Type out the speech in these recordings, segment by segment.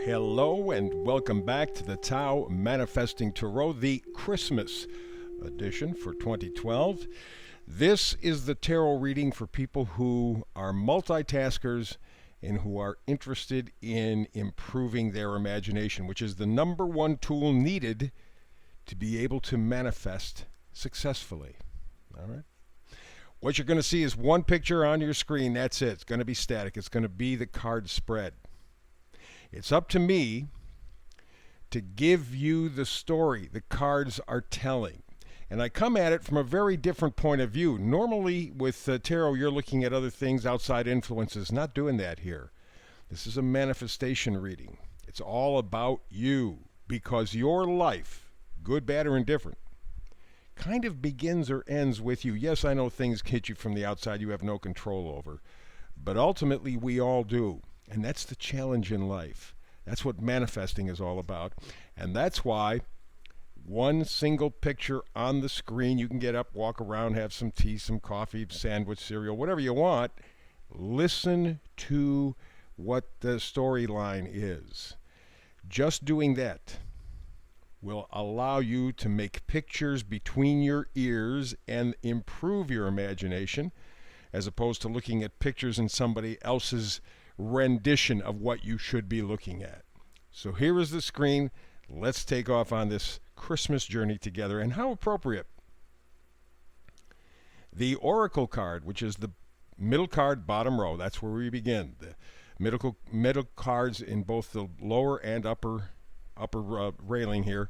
Hello and welcome back to the Tao Manifesting Tarot, the Christmas edition for 2012. This is the tarot reading for people who are multitaskers and who are interested in improving their imagination, which is the number one tool needed to be able to manifest successfully. All right. What you're going to see is one picture on your screen. That's it. It's going to be static. It's going to be the card spread. It's up to me to give you the story the cards are telling. And I come at it from a very different point of view. Normally with tarot, you're looking at other things, outside influences. Not doing that here. This is a manifestation reading. It's all about you, because your life, good, bad, or indifferent, kind of begins or ends with you. Yes, I know things hit you from the outside you have no control over, but ultimately we all do. And that's the challenge in life. That's what manifesting is all about. And that's why one single picture on the screen, you can get up, walk around, have some tea, some coffee, sandwich, cereal, whatever you want. Listen to what the storyline is. Just doing that will allow you to make pictures between your ears and improve your imagination, as opposed to looking at pictures in somebody else's rendition of what you should be looking at. So here is the screen. Let's take off on this Christmas journey together. And how appropriate. The Oracle card, which is the middle card, bottom row, that's where we begin. The middle cards in both the lower and upper railing here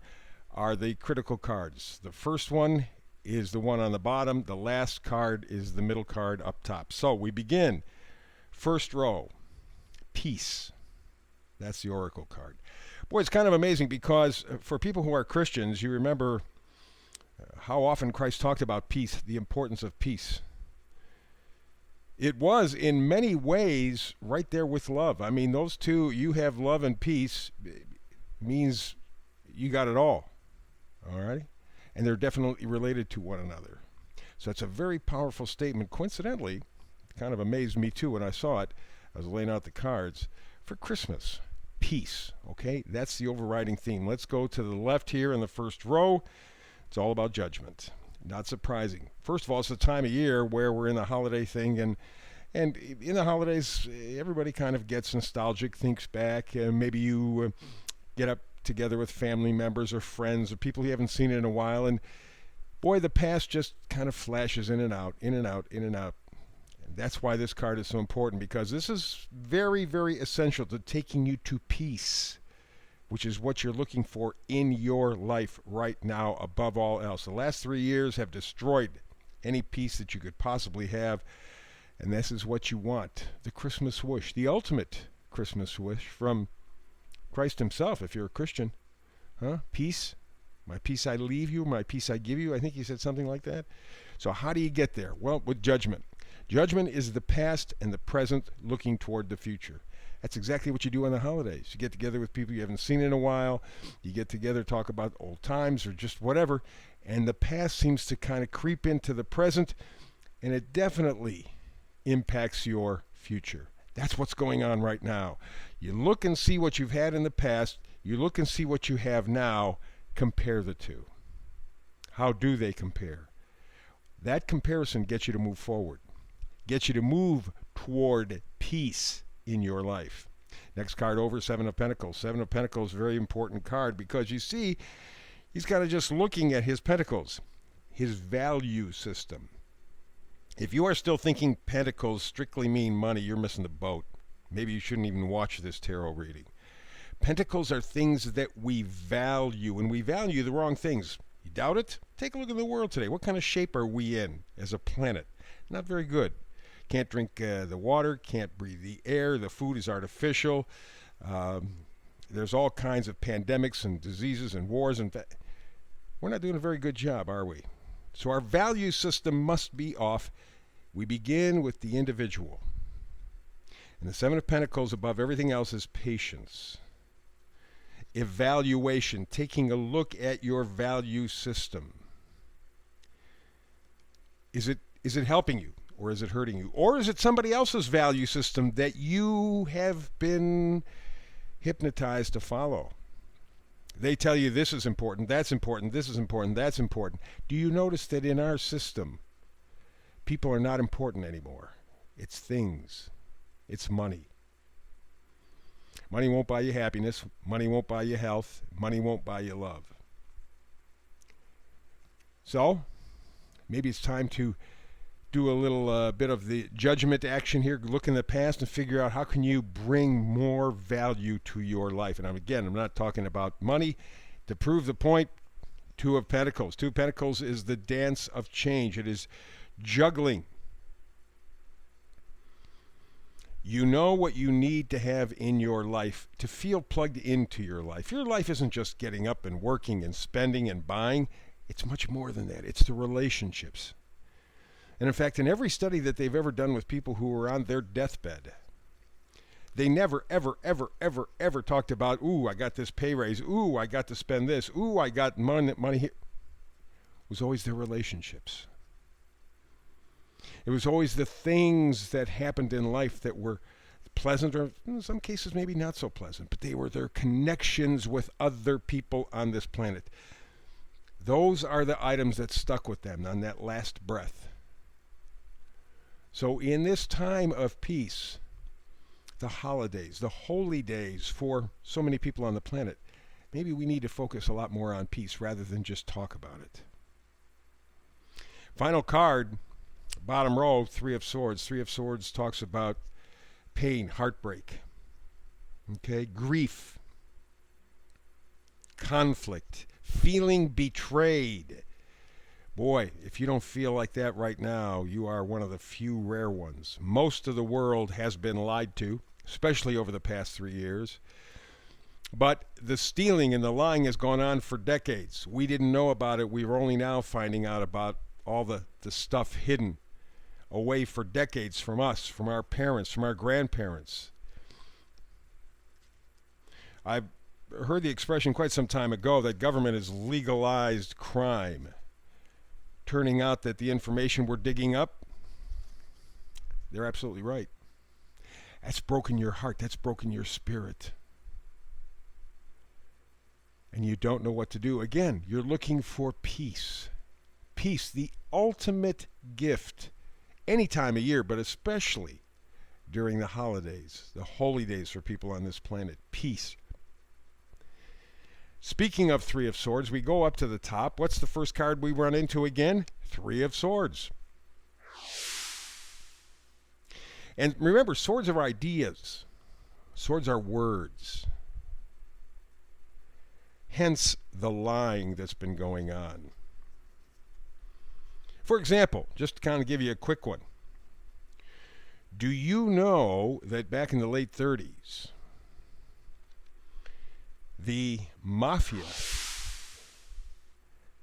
are the critical cards. The first one is the one on the bottom. The last card is the middle card up top. So we begin. First row. Peace. That's the Oracle card. Boy, it's kind of amazing because for people who are Christians, you remember how often Christ talked about peace, the importance of peace. It was in many ways right there with love. I mean, those two, you have love and peace, means you got it all. All right? And they're definitely related to one another. So it's a very powerful statement. Coincidentally, it kind of amazed me too when I saw it. I was laying out the cards for Christmas. Peace, okay? That's the overriding theme. Let's go to the left here in the first row. It's all about judgment. Not surprising. First of all, it's the time of year where we're in the holiday thing, and in the holidays, everybody kind of gets nostalgic, thinks back, and maybe you get up together with family members or friends or people you haven't seen in a while, and boy, the past just kind of flashes in and out, in and out, in and out. That's why this card is so important, because this is very, very essential to taking you to peace, which is what you're looking for in your life right now above all else. The last 3 years have destroyed any peace that you could possibly have, and this is what you want. The Christmas wish, the ultimate Christmas wish from Christ himself, if you're a Christian. Peace. My peace I leave you, my peace I give you. I think he said something like that. So how do you get there? Well, with judgment. Judgment is the past and the present looking toward the future. That's exactly what you do on the holidays. You get together with people you haven't seen in a while. You get together, talk about old times or just whatever. And the past seems to kind of creep into the present, and it definitely impacts your future. That's what's going on right now. You look and see what you've had in the past. You look and see what you have now. Compare the two. How do they compare? That comparison gets you to move forward. Gets you to move toward peace in your life. Next card over, Seven of Pentacles. Seven of Pentacles, very important card, because you see, he's kind of just looking at his pentacles, his value system. If you are still thinking pentacles strictly mean money, you're missing the boat. Maybe you shouldn't even watch this tarot reading. Pentacles are things that we value, and we value the wrong things. You doubt it? Take a look at the world today. What kind of shape are we in as a planet? Not very good. Can't drink the water, can't breathe the air, the food is artificial. There's all kinds of pandemics and diseases and wars. And we're not doing a very good job, are we? So our value system must be off. We begin with the individual. And the Seven of Pentacles above everything else is patience. Evaluation, taking a look at your value system. Is it helping you? Or is it hurting you? Or is it somebody else's value system that you have been hypnotized to follow. They tell you this is important, that's important, this is important, that's important. Do you notice that in our system, people are not important anymore? It's things. It's money. Money won't buy you happiness. Money won't buy you health. Money won't buy you love. So, maybe it's time to do a little bit of the judgment action here, look in the past and figure out how can you bring more value to your life. And I'm not talking about money. To prove the point, Two of Pentacles. Two of Pentacles is the dance of change. It is juggling. You know what you need to have in your life to feel plugged into your life. Your life isn't just getting up and working and spending and buying. It's much more than that. It's the relationships. And in fact, in every study that they've ever done with people who were on their deathbed, they never, ever, ever, ever, ever talked about, ooh, I got this pay raise. Ooh, I got to spend this. Ooh, I got money here. It was always their relationships. It was always the things that happened in life that were pleasant, or in some cases maybe not so pleasant, but they were their connections with other people on this planet. Those are the items that stuck with them on that last breath. So in this time of peace, the holidays, the holy days for so many people on the planet, maybe we need to focus a lot more on peace rather than just talk about it. Final card, bottom row, Three of Swords. Three of Swords talks about pain, heartbreak, okay, grief, conflict, feeling betrayed. Boy, if you don't feel like that right now, you are one of the few rare ones. Most of the world has been lied to, especially over the past 3 years. But the stealing and the lying has gone on for decades. We didn't know about it. We were only now finding out about all the stuff hidden away for decades from us, from our parents, from our grandparents. I've heard the expression quite some time ago that government has legalized crime. Turning out that the information we're digging up, they're absolutely right. That's broken your heart. That's broken your spirit. And you don't know what to do. Again, you're looking for peace. Peace, the ultimate gift, any time of year, but especially during the holidays, the holy days for people on this planet. Peace. Speaking of Three of Swords, we go up to the top. What's the first card we run into again? Three of Swords. And remember, swords are ideas. Swords are words. Hence the lying that's been going on. For example, just to kind of give you a quick one. Do you know that back in the late 30s, the mafia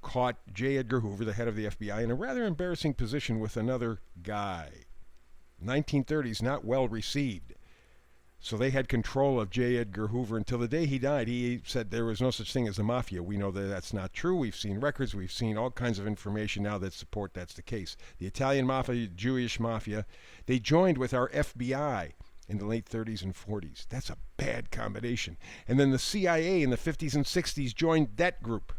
caught J. Edgar Hoover, the head of the FBI, in a rather embarrassing position with another guy. 1930s, not well received. So they had control of J. Edgar Hoover until the day he died. He said there was no such thing as a mafia. We know that that's not true. We've seen records. We've seen all kinds of information now that support that's the case. The Italian mafia, Jewish mafia, they joined with our FBI in the late 30s and 40s. That's a bad combination. And then the CIA in the 50s and 60s joined that group.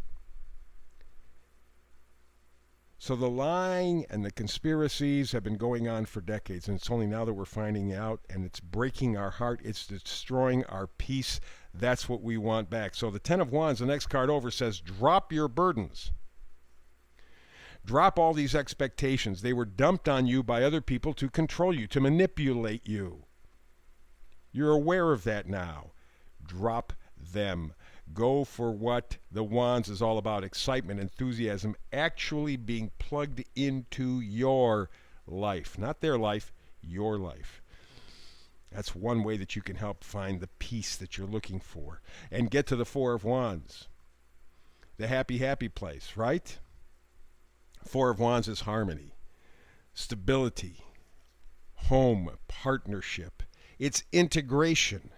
So the lying and the conspiracies have been going on for decades, and it's only now that we're finding out, and it's breaking our heart. It's destroying our peace. That's what we want back. So the Ten of Wands, the next card over, says, drop your burdens. Drop all these expectations. They were dumped on you by other people to control you, to manipulate you. You're aware of that now. Drop them. Go for what the Wands is all about. Excitement, enthusiasm, actually being plugged into your life. Not their life, your life. That's one way that you can help find the peace that you're looking for. And get to the Four of Wands. The happy, happy place, right? Four of Wands is harmony, stability, home, partnership. It's integration.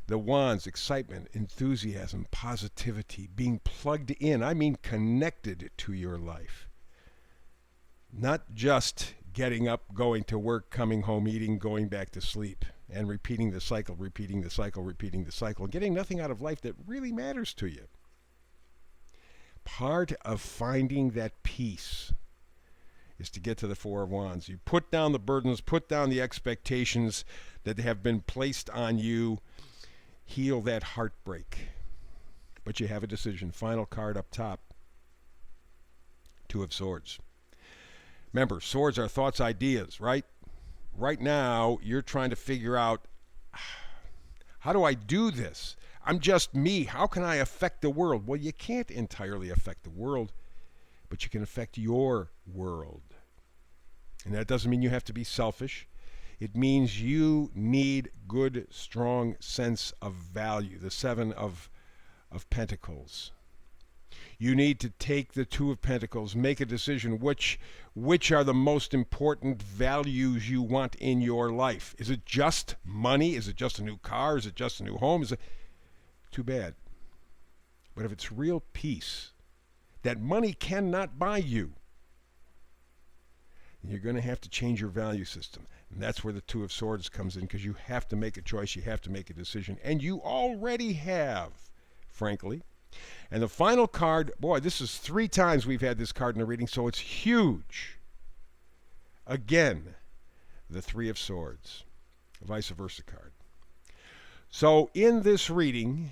The Wands, excitement, enthusiasm, positivity, being plugged in. I mean connected to your life. Not just getting up, going to work, coming home, eating, going back to sleep, and repeating the cycle, repeating the cycle, repeating the cycle, and getting nothing out of life that really matters to you. Part of finding that peace is to get to the Four of Wands. You put down the burdens, put down the expectations that have been placed on you, heal that heartbreak. But you have a decision. Final card up top, Two of Swords. Remember, swords are thoughts, ideas, right? Right now, you're trying to figure out, how do I do this? I'm just me. How can I affect the world? Well, you can't entirely affect the world, but you can affect your world. And that doesn't mean you have to be selfish. It means you need good, strong sense of value. The Seven of Pentacles. You need to take the Two of Pentacles, make a decision which are the most important values you want in your life. Is it just money? Is it just a new car? Is it just a new home? Is it too bad? But if it's real peace that money cannot buy you, you're going to have to change your value system. And that's where the Two of Swords comes in, because you have to make a choice, you have to make a decision, and you already have, frankly. And the final card, boy, this is 3 times we've had this card in the reading, so it's huge. Again, the Three of Swords, vice versa card. So in this reading,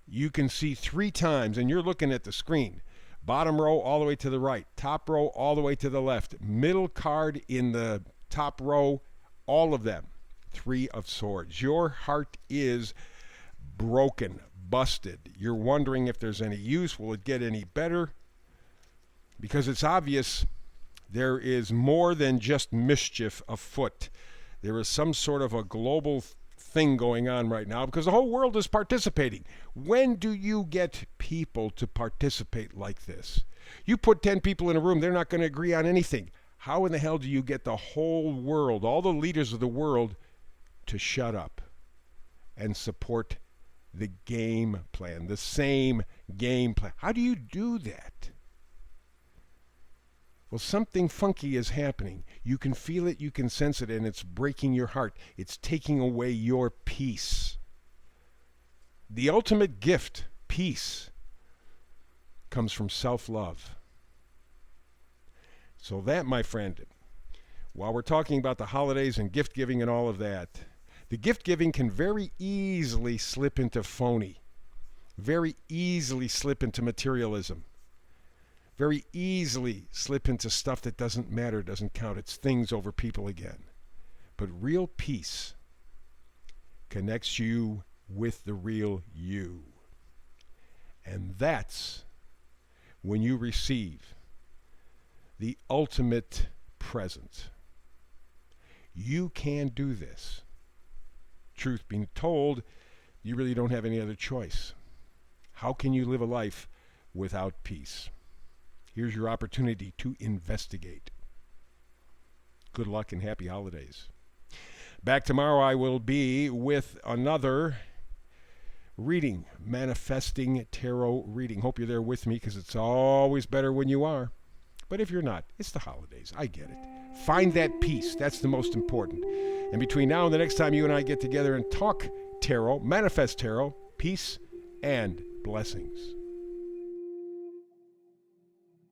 you can see 3 times, and you're looking at the screen, bottom row all the way to the right, top row all the way to the left, middle card in the top row, all of them, Three of Swords. Your heart is broken, busted. You're wondering if there's any use. Will it get any better? Because it's obvious there is more than just mischief afoot. There is some sort of a global thing going on right now because the whole world is participating. When do you get people to participate like this? You put 10 people in a room, they're not going to agree on anything. How in the hell do you get the whole world, all the leaders of the world, to shut up and support the game plan, the same game plan? How do you do that? Well, something funky is happening. You can feel it, you can sense it, and it's breaking your heart. It's taking away your peace. The ultimate gift, peace, comes from self-love. So that, my friend, while we're talking about the holidays and gift giving and all of that, the gift giving can very easily slip into phony, very easily slip into materialism, very easily slip into stuff that doesn't matter, doesn't count. It's things over people again. But real peace connects you with the real you. And that's when you receive the ultimate present. You can do this. Truth being told, you really don't have any other choice. How can you live a life without peace? Here's your opportunity to investigate. Good luck and happy holidays. Back tomorrow I will be with another reading, manifesting tarot reading. Hope you're there with me, because it's always better when you are. But if you're not, it's the holidays. I get it. Find that peace. That's the most important. And between now and the next time you and I get together and talk tarot, manifest tarot, peace and blessings.